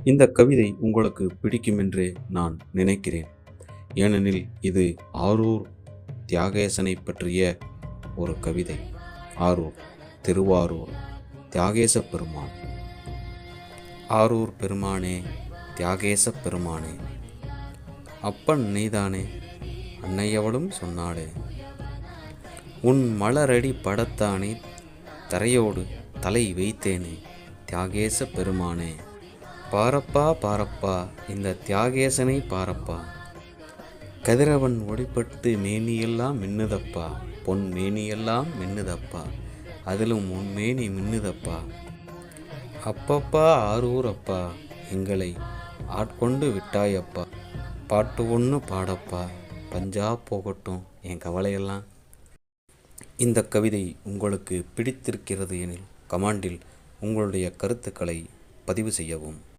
இந்த கவிதை உங்களுக்கு பிடிக்கும் என்றே நான் நினைக்கிறேன். ஏனெனில் இது ஆரூர் தியாகேசனை பற்றிய ஒரு கவிதை. ஆரூர், திருவாரூர் தியாகேச பெருமான். ஆரூர் பெருமானே, தியாகேச பெருமானே, அப்பன் நீதானே, அன்னையவளும் சொன்னாளே, உன் மலரடி படத்தானே தரையோடு தலை வைத்தேனே, தியாகேச பெருமானே, பாரப்பா பாரப்பா இந்த தியாகேசனை பாரப்பா, கதிரவன் ஒளிப்பட்டு மேனியெல்லாம் மின்னுதப்பா, பொன் மேனியெல்லாம் மின்னுதப்பா, அதிலும் உன் மேனி மின்னுதப்பா, அப்பப்பா ஆரூர் அப்பா, எங்களை ஆட்கொண்டு விட்டாயப்பா, பாட்டு ஒன்று பாடப்பா, பஞ்சா போகட்டும் என் கவலையெல்லாம். இந்த கவிதை உங்களுக்கு பிடித்திருக்கிறது எனில் கமெண்டில் உங்களுடைய கருத்துக்களை பதிவு செய்யவும்.